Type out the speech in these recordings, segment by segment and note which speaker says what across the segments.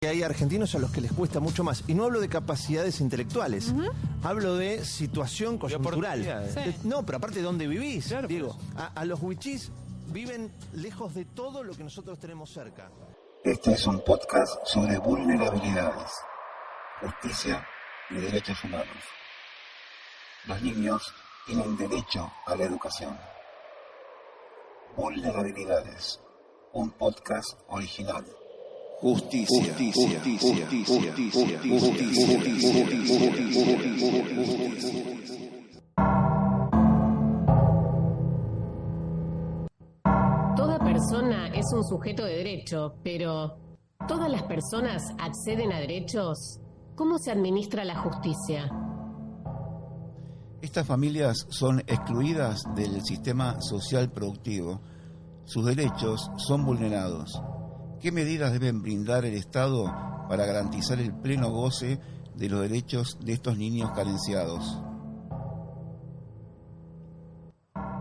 Speaker 1: Hay argentinos a los que les cuesta mucho más. Y no hablo de capacidades intelectuales. Hablo de situación coyuntural.
Speaker 2: Sí.
Speaker 1: No, pero aparte de dónde vivís,
Speaker 2: claro,
Speaker 1: Diego. A los huichís viven lejos de todo lo que nosotros tenemos cerca.
Speaker 3: Este es un podcast sobre vulnerabilidades, justicia y derechos humanos. Los niños tienen derecho a la educación. Vulnerabilidades, un podcast original. Justicia.
Speaker 4: Toda persona es un sujeto de derecho, pero ¿todas las personas acceden a derechos? ¿Cómo se administra la justicia?
Speaker 3: Estas familias son excluidas del sistema social productivo. Sus derechos son vulnerados. ¿Qué medidas deben brindar el Estado para garantizar el pleno goce de los derechos de estos niños carenciados?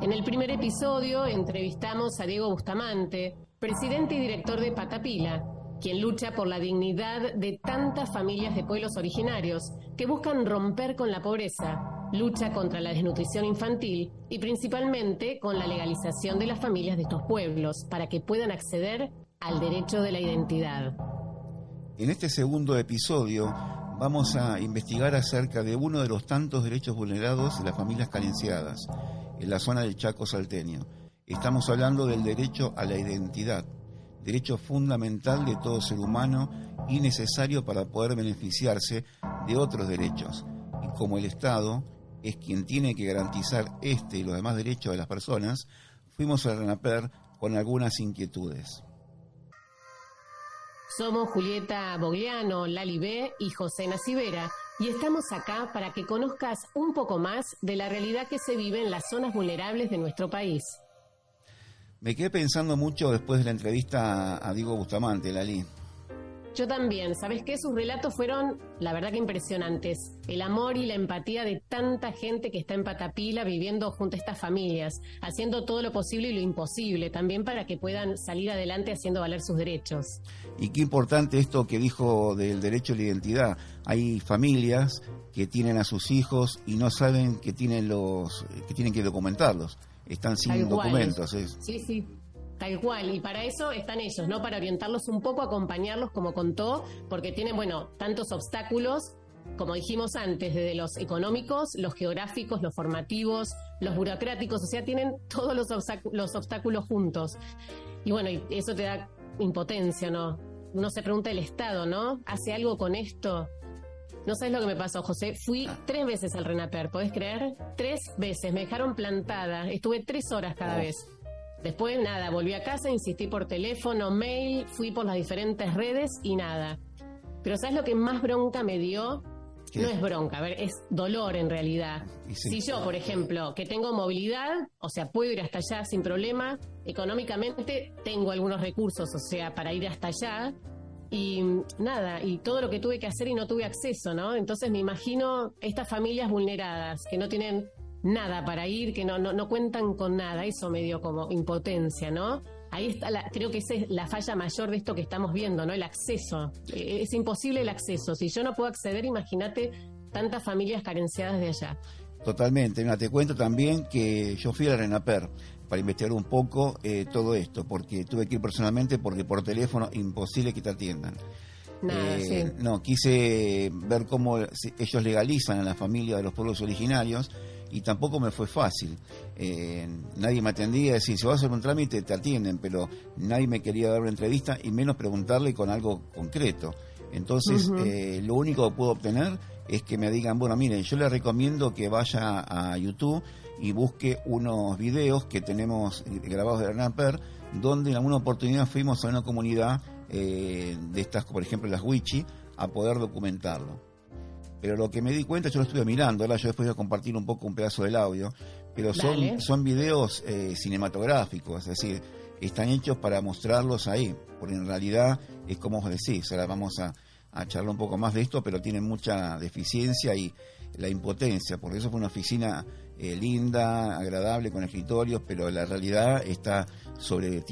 Speaker 4: En el primer episodio entrevistamos a Diego Bustamante, presidente y director de Patapila, quien lucha por la dignidad de tantas familias de pueblos originarios que buscan romper con la pobreza, lucha contra la desnutrición infantil y principalmente con la legalización de las familias de estos pueblos para que puedan acceder al derecho de la identidad.
Speaker 3: En este segundo episodio vamos a investigar acerca de uno de los tantos derechos vulnerados de las familias carenciadas en la zona del Chaco salteño. Estamos hablando del derecho a la identidad, derecho fundamental de todo ser humano y necesario para poder beneficiarse de otros derechos. Y como el Estado es quien tiene que garantizar este y los demás derechos de las personas, fuimos a RENAPER con algunas inquietudes.
Speaker 4: Somos Julieta Bogliano, Lali B y José Nacibera y estamos acá para que conozcas un poco más de la realidad que se vive en las zonas vulnerables de nuestro país.
Speaker 3: Me quedé pensando mucho después de la entrevista a Diego Bustamante, Lali.
Speaker 4: Yo también, ¿sabes qué? Sus relatos fueron, la verdad que impresionantes. El amor y la empatía de tanta gente que está en Patapila viviendo junto a estas familias, haciendo todo lo posible y lo imposible también para que puedan salir adelante haciendo valer sus derechos.
Speaker 3: Y qué importante esto que dijo del derecho a la identidad. Hay familias que tienen a sus hijos y no saben que tienen que documentarlos. Están sin documentos.
Speaker 4: Sí. Tal cual, y para eso están ellos, ¿no? Para orientarlos un poco, acompañarlos, como contó, porque tienen, tantos obstáculos, como dijimos antes, desde los económicos, los geográficos, los formativos, los burocráticos, o sea, tienen todos los obstáculos juntos. Y y eso te da impotencia, ¿no? Uno se pregunta el Estado, ¿no? ¿Hace algo con esto? No sabes lo que me pasó, José. Fui 3 veces al RENAPER, ¿podés creer? 3 veces, me dejaron plantada, estuve 3 horas cada vez. Después, nada, volví a casa, insistí por teléfono, mail, fui por las diferentes redes y nada. Pero ¿sabes lo que más bronca me dio?
Speaker 3: ¿Qué?
Speaker 4: No es bronca, es dolor en realidad.
Speaker 3: Sí.
Speaker 4: Si yo, por ejemplo, que tengo movilidad, o sea, puedo ir hasta allá sin problema, económicamente tengo algunos recursos, o sea, para ir hasta allá, y nada, y todo lo que tuve que hacer y no tuve acceso, ¿no? Entonces me imagino estas familias vulneradas que no tienen nada para ir, que no cuentan con nada. Eso me dio como impotencia, ¿no? Ahí está, creo que esa es la falla mayor de esto que estamos viendo, ¿no? El acceso. Es imposible el acceso. Si yo no puedo acceder, imagínate tantas familias carenciadas de allá.
Speaker 3: Totalmente. Mira, te cuento también que yo fui a la RENAPER para investigar un poco todo esto, porque tuve que ir personalmente, porque por teléfono imposible que te atiendan.
Speaker 4: Sí.
Speaker 3: No, quise ver cómo ellos legalizan a la familia de los pueblos originarios y tampoco me fue fácil. Nadie me atendía, decir, si vas a hacer un trámite te atienden, pero nadie me quería dar una entrevista y menos preguntarle con algo concreto. Entonces, lo único que puedo obtener es que me digan, miren, yo les recomiendo que vaya a YouTube y busque unos videos que tenemos grabados de RENAPER, donde en alguna oportunidad fuimos a una comunidad de estas, por ejemplo las Huichi, a poder documentarlo. Pero lo que me di cuenta, yo lo estuve mirando, ahora yo después voy a compartir un poco un pedazo del audio, pero son videos cinematográficos, es decir, están hechos para mostrarlos ahí, porque en realidad es como vos decís, ahora vamos a charlar un poco más de esto, pero tiene mucha deficiencia y la impotencia, porque eso fue una oficina linda, agradable, con escritorios, pero la realidad está sobre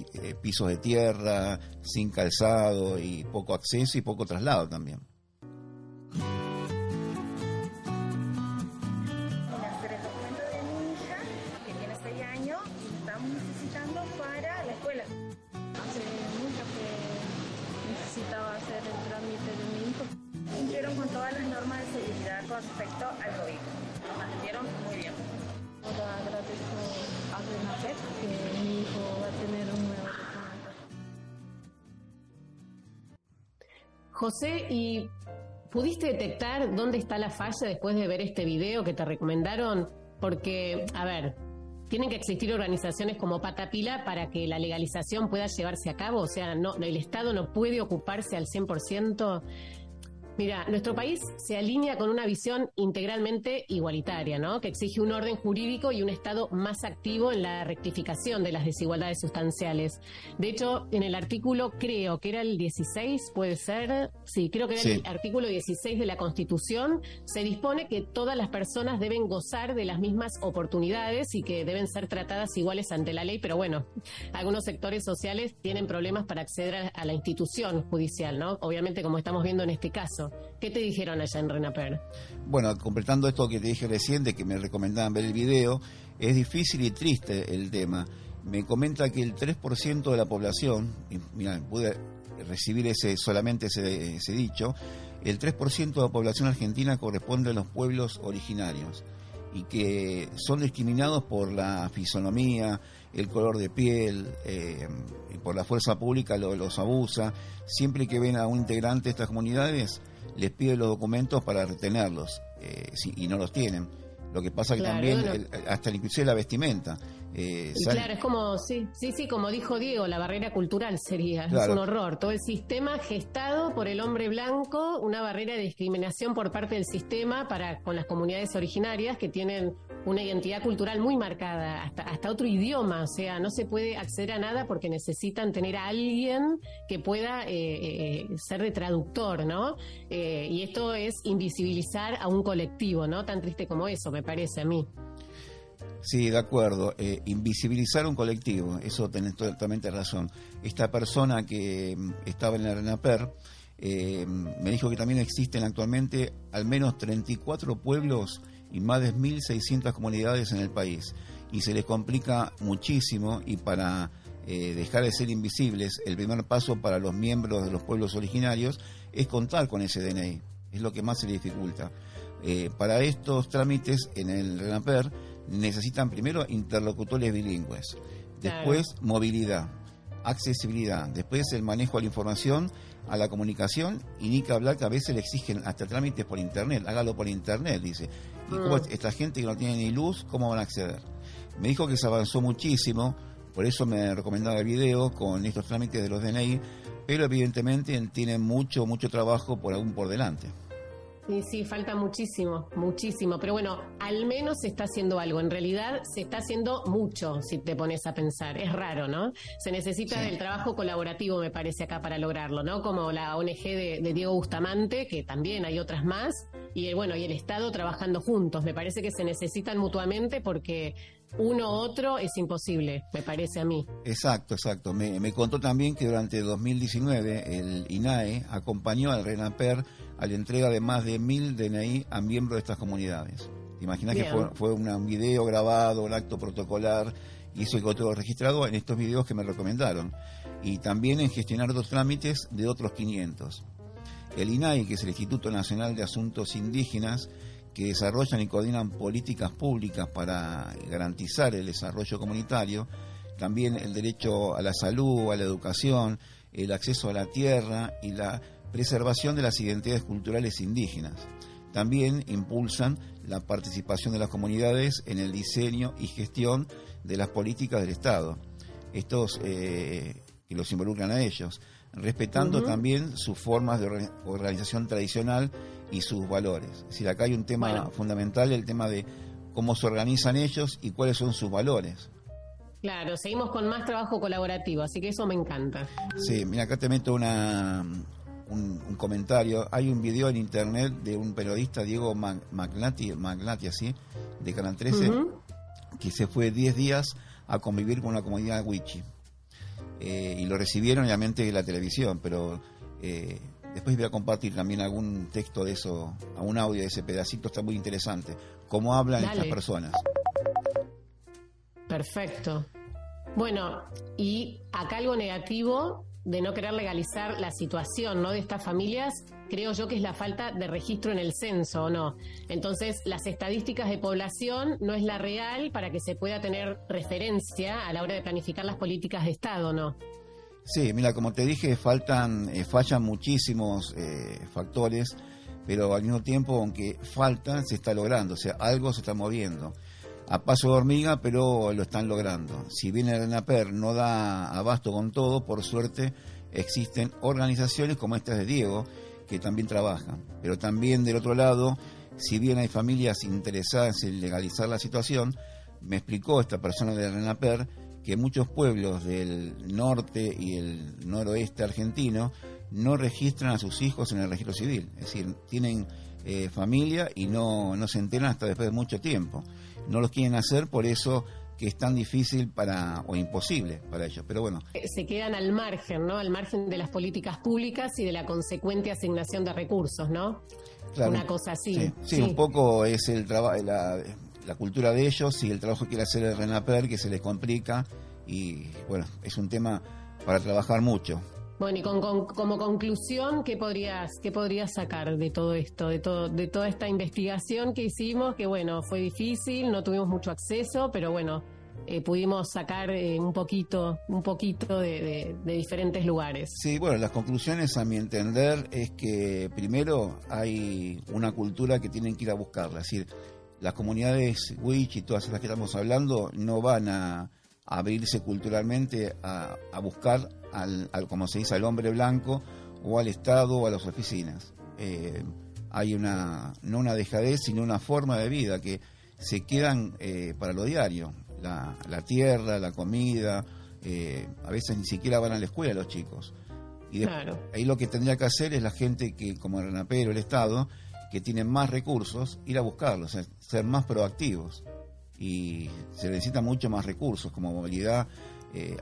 Speaker 3: pisos de tierra, sin calzado y poco acceso y poco traslado también.
Speaker 2: Cumplieron con todas las normas de seguridad con respecto al COVID. Nos atendieron muy bien.
Speaker 5: Ahora agradezco a RENAPER que mi hijo va a tener un nuevo documento.
Speaker 4: José, ¿y pudiste detectar dónde está la falla después de ver este video que te recomendaron? Porque, a ver, tienen que existir organizaciones como Patapila para que la legalización pueda llevarse a cabo. O sea, no, el Estado no puede ocuparse al 100%. Mira, nuestro país se alinea con una visión integralmente igualitaria, ¿no? Que exige un orden jurídico y un Estado más activo en la rectificación de las desigualdades sustanciales. De hecho, en el artículo, creo que era el 16, ¿puede ser? Sí, creo que era el artículo 16 de la Constitución, se dispone que todas las personas deben gozar de las mismas oportunidades y que deben ser tratadas iguales ante la ley, pero bueno, algunos sectores sociales tienen problemas para acceder a la institución judicial, ¿no? Obviamente, como estamos viendo en este caso. ¿Qué te dijeron allá en RENAPER?
Speaker 3: Bueno, completando esto que te dije recién, de que me recomendaban ver el video, es difícil y triste el tema. Me comenta que el 3% de la población, y mira, pude recibir solamente ese dicho, el 3% de la población argentina corresponde a los pueblos originarios y que son discriminados por la fisonomía, el color de piel, por la fuerza pública los abusa. Siempre que ven a un integrante de estas comunidades, les piden los documentos para retenerlos, y no los tienen. Lo que pasa que también, hasta inclusive la vestimenta.
Speaker 4: Claro, es como, sí, como dijo Diego, la barrera cultural sería, claro. Es un horror. Todo el sistema gestado por el hombre blanco, una barrera de discriminación por parte del sistema con las comunidades originarias que tienen una identidad cultural muy marcada, hasta otro idioma, o sea, no se puede acceder a nada porque necesitan tener a alguien que pueda ser de traductor, ¿no? Y esto es invisibilizar a un colectivo, ¿no? Tan triste como eso, me parece a mí.
Speaker 3: Sí, de acuerdo. Invisibilizar un colectivo, eso tenés totalmente razón. Esta persona que estaba en la RENAPER me dijo que también existen actualmente al menos 34 pueblos y más de 1.600 comunidades en el país. Y se les complica muchísimo, y para dejar de ser invisibles, el primer paso para los miembros de los pueblos originarios es contar con ese DNI. Es lo que más se les dificulta. Para estos trámites en el RENAPER necesitan primero interlocutores bilingües, después movilidad, accesibilidad, después el manejo de la información, a la comunicación, y ni que hablar que a veces le exigen hasta trámites por internet. Hágalo por internet, dice. ¿Y cómo esta gente que no tiene ni luz, cómo van a acceder? Me dijo que se avanzó muchísimo, por eso me recomendaba el video con estos trámites de los DNI, pero evidentemente tienen mucho trabajo por delante.
Speaker 4: Sí, falta muchísimo, pero bueno, al menos se está haciendo algo. En realidad se está haciendo mucho, si te pones a pensar. Es raro, ¿no? Se necesita del trabajo colaborativo, me parece, acá para lograrlo, ¿no? Como la ONG de Diego Bustamante, que también hay otras más, y el Estado trabajando juntos. Me parece que se necesitan mutuamente porque uno u otro es imposible, me parece a mí. Exacto.
Speaker 3: Me contó también que durante 2019 el INAE acompañó al RENAPER a la entrega de más de 1.000 DNI a miembros de estas comunidades. ¿Te imaginas que fue un video grabado, un acto protocolar, y eso quedó todo registrado en estos videos que me recomendaron? Y también en gestionar otros trámites de otros 500. El INAI, que es el Instituto Nacional de Asuntos Indígenas, que desarrollan y coordinan políticas públicas para garantizar el desarrollo comunitario, también el derecho a la salud, a la educación, el acceso a la tierra y la preservación de las identidades culturales indígenas. También impulsan la participación de las comunidades en el diseño y gestión de las políticas del Estado. Estos que los involucran a ellos, respetando también sus formas de organización tradicional y sus valores. Es decir, acá hay un tema fundamental, el tema de cómo se organizan ellos y cuáles son sus valores.
Speaker 4: Claro, seguimos con más trabajo colaborativo, así que eso me encanta.
Speaker 3: Sí, mira, acá te meto un comentario. Hay un video en internet de un periodista, Diego Magnati, así, de Canal 13, que se fue 10 días a convivir con una comunidad wichi. Y lo recibieron obviamente en la televisión, pero después voy a compartir también algún texto de eso, un audio de ese pedacito, está muy interesante, cómo hablan
Speaker 4: Dale.
Speaker 3: estas personas.
Speaker 4: Perfecto. Bueno, y acá algo negativo de no querer legalizar la situación, ¿no?, de estas familias, creo yo que es la falta de registro en el censo, ¿o no? Entonces, las estadísticas de población no es la real para que se pueda tener referencia a la hora de planificar las políticas de Estado, ¿no?
Speaker 3: Sí, mira, como te dije, fallan muchísimos factores, pero al mismo tiempo, aunque faltan, se está logrando, o sea, algo se está moviendo. A paso de hormiga, pero lo están logrando. Si bien el RENAPER no da abasto con todo, por suerte existen organizaciones como estas de Diego, que también trabajan. Pero también del otro lado, si bien hay familias interesadas en legalizar la situación, me explicó esta persona del RENAPER que muchos pueblos del norte y el noroeste argentino no registran a sus hijos en el registro civil. Es decir, tienen familia y no se enteran hasta después de mucho tiempo. No los quieren hacer, por eso que es tan difícil o imposible para ellos. Pero bueno.
Speaker 4: Se quedan al margen, ¿no? Al margen de las políticas públicas y de la consecuente asignación de recursos, ¿no?
Speaker 3: Claro,
Speaker 4: una cosa así.
Speaker 3: Sí, un poco es el trabajo, la cultura de ellos y el trabajo que quiere hacer el RENAPER, que se les complica, y bueno, es un tema para trabajar mucho.
Speaker 4: Bueno, y como conclusión, ¿qué podrías sacar de todo esto, de toda esta investigación que hicimos? Que bueno, fue difícil, no tuvimos mucho acceso, pero bueno, pudimos sacar un poquito de diferentes lugares.
Speaker 3: Sí, bueno, las conclusiones a mi entender es que primero hay una cultura que tienen que ir a buscarla, es decir, las comunidades wichi y todas las que estamos hablando no van a abrirse culturalmente a buscar como se dice, al hombre blanco o al Estado o a las oficinas. Hay no una dejadez, sino una forma de vida que se quedan para lo diario. La tierra, la comida, a veces ni siquiera van a la escuela los chicos. Y
Speaker 4: claro.
Speaker 3: Ahí lo que tendría que hacer es la gente que, como el RENAPER o el Estado, que tienen más recursos, ir a buscarlos, o sea, ser más proactivos. Y se necesita mucho más recursos, como movilidad,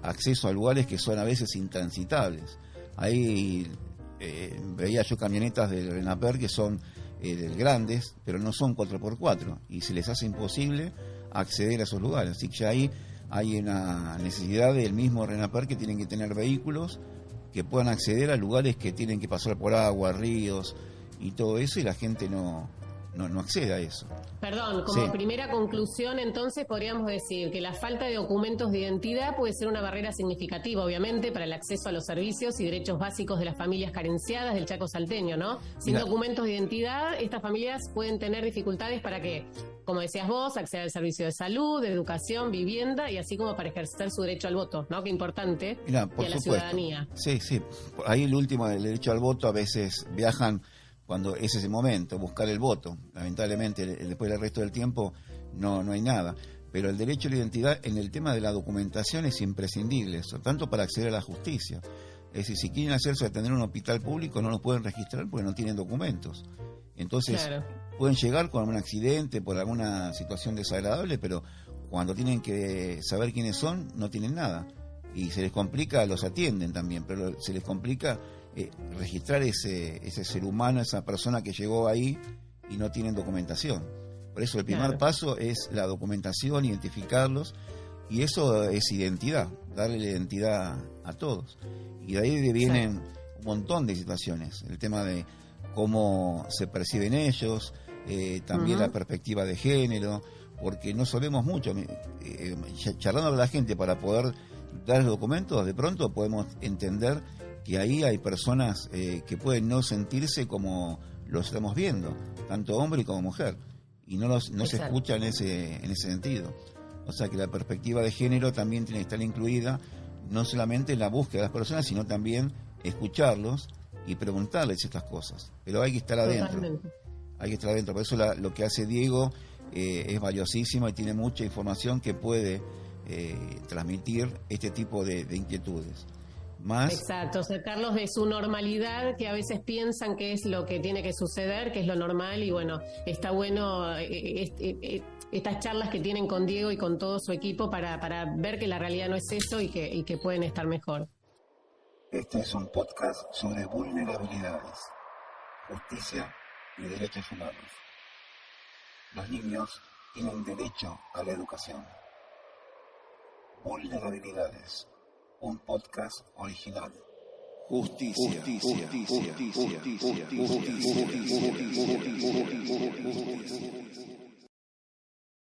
Speaker 3: acceso a lugares que son a veces intransitables. Ahí veía yo camionetas del RENAPER que son grandes, pero no son 4x4, y se les hace imposible acceder a esos lugares. Así que ya ahí hay una necesidad del mismo RENAPER que tienen que tener vehículos que puedan acceder a lugares que tienen que pasar por agua, ríos y todo eso, y la gente no accede a eso.
Speaker 4: Perdón, como primera conclusión, entonces podríamos decir que la falta de documentos de identidad puede ser una barrera significativa, obviamente, para el acceso a los servicios y derechos básicos de las familias carenciadas del Chaco salteño, ¿no? Sin documentos de identidad, estas familias pueden tener dificultades para que, como decías vos, acceder al servicio de salud, de educación, vivienda, y así como para ejercer su derecho al voto, ¿no? Qué importante, y a la ciudadanía.
Speaker 3: Sí. Ahí el último, el derecho al voto, a veces viajan cuando es ese momento, buscar el voto. Lamentablemente, después del resto del tiempo no hay nada. Pero el derecho a la identidad en el tema de la documentación es imprescindible, tanto para acceder a la justicia. Es decir, si quieren hacerse atender en un hospital público, no lo pueden registrar porque no tienen documentos. Entonces, claro, pueden llegar con un accidente, por alguna situación desagradable, pero cuando tienen que saber quiénes son, no tienen nada. Y se les complica, los atienden también, pero se les complica registrar ese ser humano, esa persona que llegó ahí y no tienen documentación. Por eso el primer paso es la documentación, identificarlos, y eso es identidad, darle la identidad a todos. Y de ahí vienen un montón de situaciones, el tema de cómo se perciben ellos, también la perspectiva de género, porque no sabemos mucho. Charlando con la gente para poder dar los documentos, de pronto podemos entender que ahí hay personas que pueden no sentirse como los estamos viendo, tanto hombre como mujer, y no se escucha en ese sentido. O sea que la perspectiva de género también tiene que estar incluida, no solamente en la búsqueda de las personas, sino también escucharlos y preguntarles estas cosas. Pero hay que estar adentro. Totalmente. Hay que estar adentro. Por eso lo que hace Diego es valiosísimo y tiene mucha información que puede transmitir este tipo de inquietudes. más.
Speaker 4: Exacto, sacarlos de su normalidad, que a veces piensan que es lo que tiene que suceder, que es lo normal, y bueno, está bueno estas charlas que tienen con Diego y con todo su equipo para ver que la realidad no es eso y que pueden estar mejor.
Speaker 3: Este es un podcast sobre vulnerabilidades, justicia y derechos humanos. Los niños tienen derecho a la educación. Vulnerabilidades, un podcast original. Justicia. Justicia.